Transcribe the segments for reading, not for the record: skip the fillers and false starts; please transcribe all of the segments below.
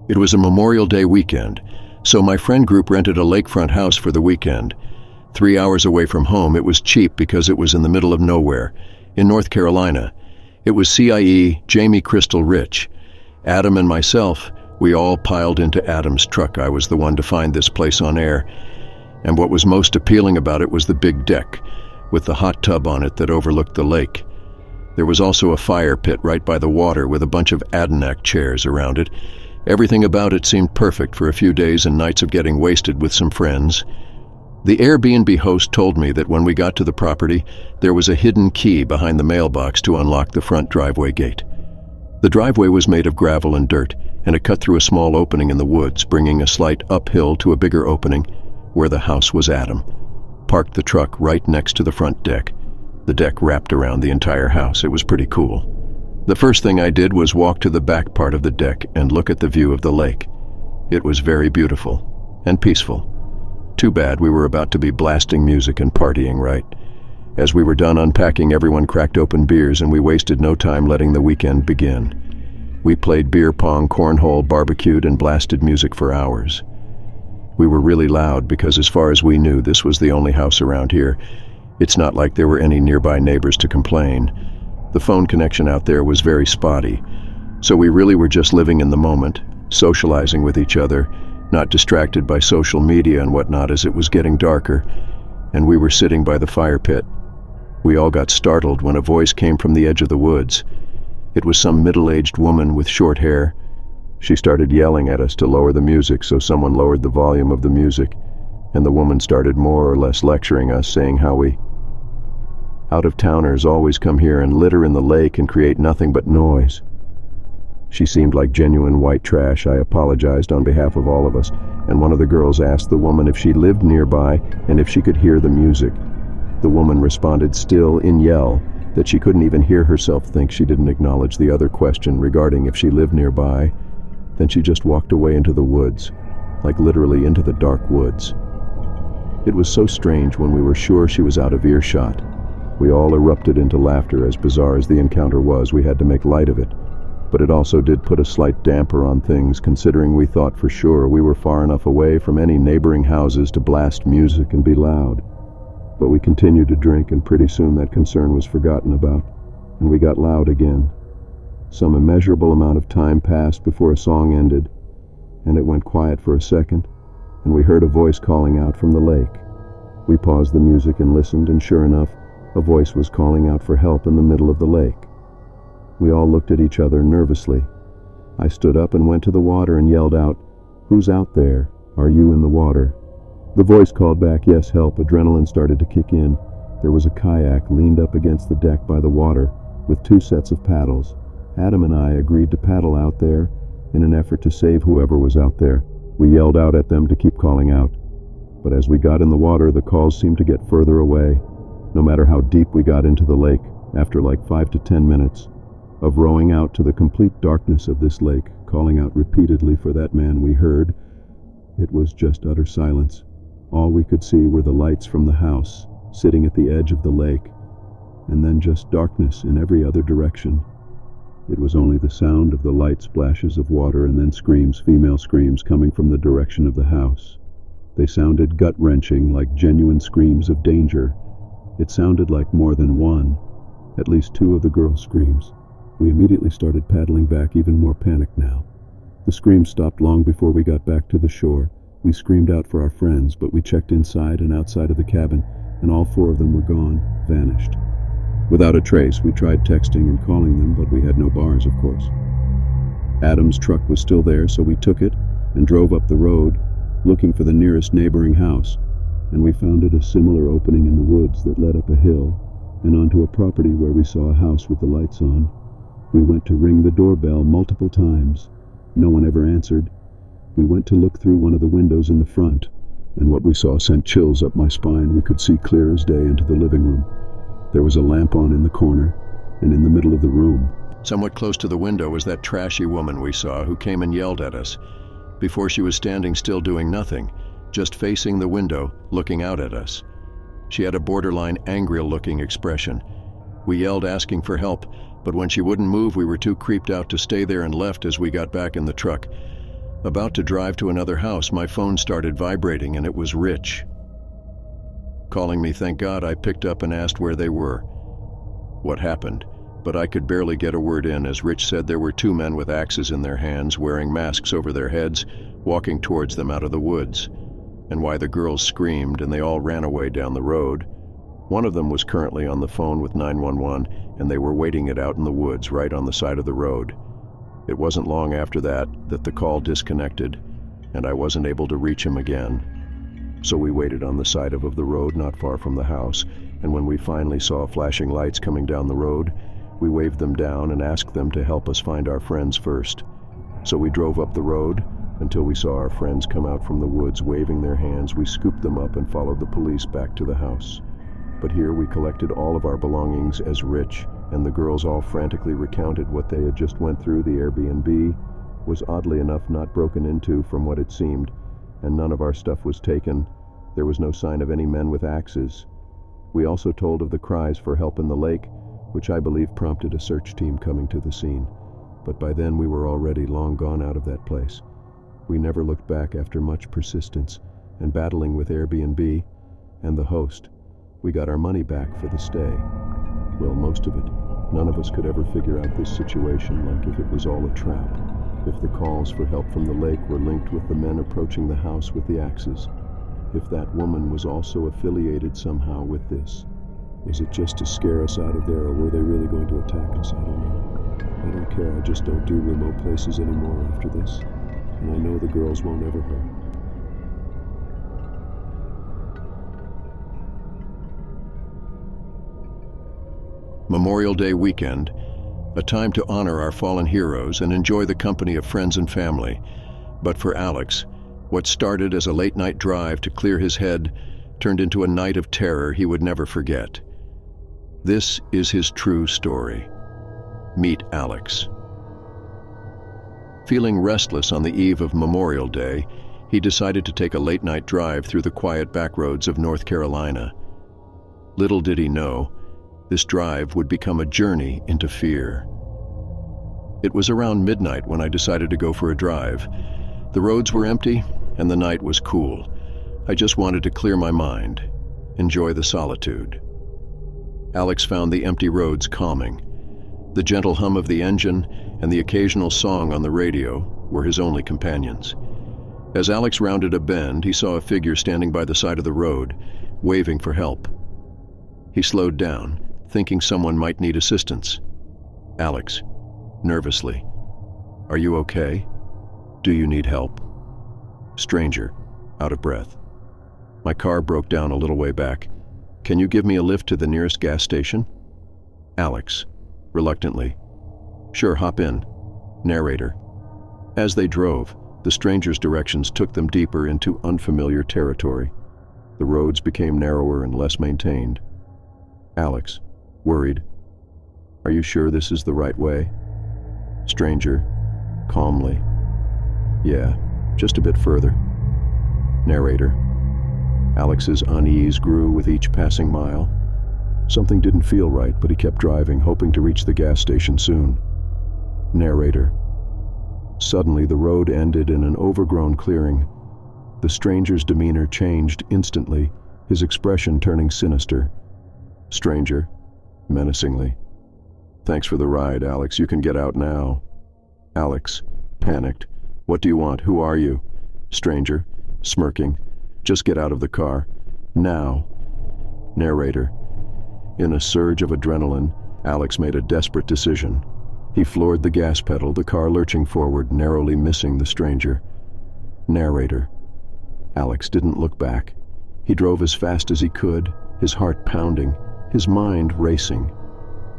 It was a Memorial Day weekend, so my friend group rented a lakefront house for the weekend. 3 hours away from home, it was cheap because it was in the middle of nowhere, in North Carolina. It was CIE, Jamie Crystal Rich. Adam and myself, we all piled into Adam's truck. I was the one to find this place on air. And what was most appealing about it was the big deck, with the hot tub on it that overlooked the lake. There was also a fire pit right by the water with a bunch of Adirondack chairs around it. Everything about it seemed perfect for a few days and nights of getting wasted with some friends. The Airbnb host told me that when we got to the property, there was a hidden key behind the mailbox to unlock the front driveway gate. The driveway was made of gravel and dirt, and it cut through a small opening in the woods, bringing a slight uphill to a bigger opening where the house was Adam. Parked the truck right next to the front deck. The deck wrapped around the entire house. It was pretty cool. The first thing I did was walk to the back part of the deck and look at the view of the lake. It was very beautiful and peaceful. Too bad we were about to be blasting music and partying, right? As we were done unpacking, everyone cracked open beers and we wasted no time letting the weekend begin. We played beer pong, cornhole, barbecued, and blasted music for hours. We were really loud because as far as we knew, this was the only house around here. It's not like there were any nearby neighbors to complain. The phone connection out there was very spotty, so we really were just living in the moment, socializing with each other, not distracted by social media and whatnot as it was getting darker, and we were sitting by the fire pit. We all got startled when a voice came from the edge of the woods. It was some middle-aged woman with short hair. She started yelling at us to lower the music, so someone lowered the volume of the music, and the woman started more or less lecturing us, saying how we out-of-towners always come here and litter in the lake and create nothing but noise. She seemed like genuine white trash. I apologized on behalf of all of us, and one of the girls asked the woman if she lived nearby and if she could hear the music. The woman responded, still in yell, that she couldn't even hear herself think. She didn't acknowledge the other question regarding if she lived nearby. Then she just walked away into the woods, like literally into the dark woods. It was so strange when we were sure she was out of earshot. We all erupted into laughter. As bizarre as the encounter was, we had to make light of it. But it also did put a slight damper on things, considering we thought for sure we were far enough away from any neighboring houses to blast music and be loud. But we continued to drink, and pretty soon that concern was forgotten about, and we got loud again. Some immeasurable amount of time passed before a song ended, and it went quiet for a second, and we heard a voice calling out from the lake. We paused the music and listened, and sure enough, a voice was calling out for help in the middle of the lake. We all looked at each other nervously. I stood up and went to the water and yelled out, "Who's out there? Are you in the water?" The voice called back, "Yes, help." Adrenaline started to kick in. There was a kayak leaned up against the deck by the water with 2 sets of paddles. Adam and I agreed to paddle out there in an effort to save whoever was out there. We yelled out at them to keep calling out. But as we got in the water, the calls seemed to get further away. No matter how deep we got into the lake, after like 5 to 10 minutes of rowing out to the complete darkness of this lake, calling out repeatedly for that man we heard, it was just utter silence. All we could see were the lights from the house sitting at the edge of the lake, and then just darkness in every other direction. It was only the sound of the light splashes of water and then screams, female screams, coming from the direction of the house. They sounded gut-wrenching, like genuine screams of danger. It sounded like more than one, at least 2 of the girls' screams. We immediately started paddling back, even more panicked now. The screams stopped long before we got back to the shore. We screamed out for our friends, but we checked inside and outside of the cabin, and all 4 of them were gone, vanished. Without a trace, we tried texting and calling them, but we had no bars, of course. Adam's truck was still there, so we took it and drove up the road, looking for the nearest neighboring house, and we found it a similar opening in the woods that led up a hill and onto a property where we saw a house with the lights on. We went to ring the doorbell multiple times. No one ever answered. We went to look through one of the windows in the front, and what we saw sent chills up my spine. We could see clear as day into the living room. There was a lamp on in the corner, and in the middle of the room, somewhat close to the window, was that trashy woman we saw who came and yelled at us. Before, she was standing still doing nothing, just facing the window, looking out at us. She had a borderline angry-looking expression. We yelled asking for help, but when she wouldn't move, we were too creeped out to stay there and left as we got back in the truck. About to drive to another house, my phone started vibrating and it was Rich. Calling me, thank God, I picked up and asked where they were. What happened? But I could barely get a word in as Rich said there were two men with axes in their hands, wearing masks over their heads, walking towards them out of the woods, and why the girls screamed and they all ran away down the road. One of them was currently on the phone with 911, and they were waiting it out in the woods right on the side of the road. It wasn't long after that the call disconnected, and I wasn't able to reach him again. So we waited on the side of the road not far from the house, and when we finally saw flashing lights coming down the road, we waved them down and asked them to help us find our friends first. So we drove up the road until we saw our friends come out from the woods waving their hands. We scooped them up and followed the police back to the house. But here we collected all of our belongings as Rich and the girls all frantically recounted what they had just went through. The Airbnb was oddly enough not broken into from what it seemed, and none of our stuff was taken. There was no sign of any men with axes. We also told of the cries for help in the lake, which I believe prompted a search team coming to the scene. But by then we were already long gone out of that place. We never looked back after much persistence and battling with Airbnb and the host. We got our money back for the stay. Well, most of it. None of us could ever figure out this situation, like if it was all a trap. If the calls for help from the lake were linked with the men approaching the house with the axes. If that woman was also affiliated somehow with this. Was it just to scare us out of there, or were they really going to attack us? I don't know. I don't care. I just don't do remote places anymore after this. And I know the girls won't ever hurt. Memorial Day weekend, a time to honor our fallen heroes and enjoy the company of friends and family. But for Alex, what started as a late-night drive to clear his head turned into a night of terror he would never forget. This is his true story. Meet Alex. Feeling restless on the eve of Memorial Day, he decided to take a late-night drive through the quiet backroads of North Carolina. Little did he know, this drive would become a journey into fear. It was around midnight when I decided to go for a drive. The roads were empty and the night was cool. I just wanted to clear my mind, enjoy the solitude. Alex found the empty roads calming. The gentle hum of the engine and the occasional song on the radio were his only companions. As Alex rounded a bend, he saw a figure standing by the side of the road, waving for help. He slowed down, thinking someone might need assistance. Alex, nervously, "Are you okay? Do you need help?" Stranger, out of breath, "My car broke down a little way back. Can you give me a lift to the nearest gas station?" Alex, reluctantly, "Sure, hop in." Narrator. As they drove, the stranger's directions took them deeper into unfamiliar territory. The roads became narrower and less maintained. Alex, worried, "Are you sure this is the right way?" Stranger, calmly, "Yeah, just a bit further." Narrator. Alex's unease grew with each passing mile. Something didn't feel right, but he kept driving, hoping to reach the gas station soon. Narrator. Suddenly, the road ended in an overgrown clearing. The stranger's demeanor changed instantly, his expression turning sinister. Stranger, menacingly, "Thanks for the ride, Alex. You can get out now." Alex, panicked, "What do you want? Who are you?" Stranger, smirking, "Just get out of the car. Now." Narrator. In a surge of adrenaline, Alex made a desperate decision. He floored the gas pedal, the car lurching forward, narrowly missing the stranger. Narrator. Alex didn't look back. He drove as fast as he could, his heart pounding, his mind racing.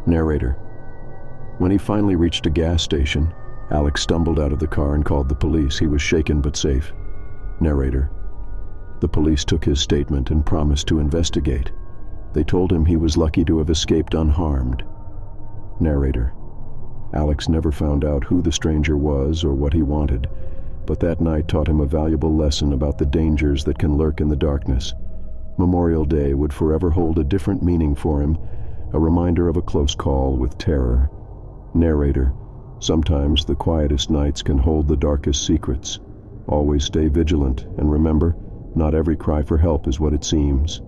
Narrator. When he finally reached a gas station, Alex stumbled out of the car and called the police. He was shaken but safe. Narrator. The police took his statement and promised to investigate. They told him he was lucky to have escaped unharmed. Narrator. Alex never found out who the stranger was or what he wanted, but that night taught him a valuable lesson about the dangers that can lurk in the darkness. Memorial Day would forever hold a different meaning for him, a reminder of a close call with terror. Narrator. Sometimes the quietest nights can hold the darkest secrets. Always stay vigilant, and remember, not every cry for help is what it seems.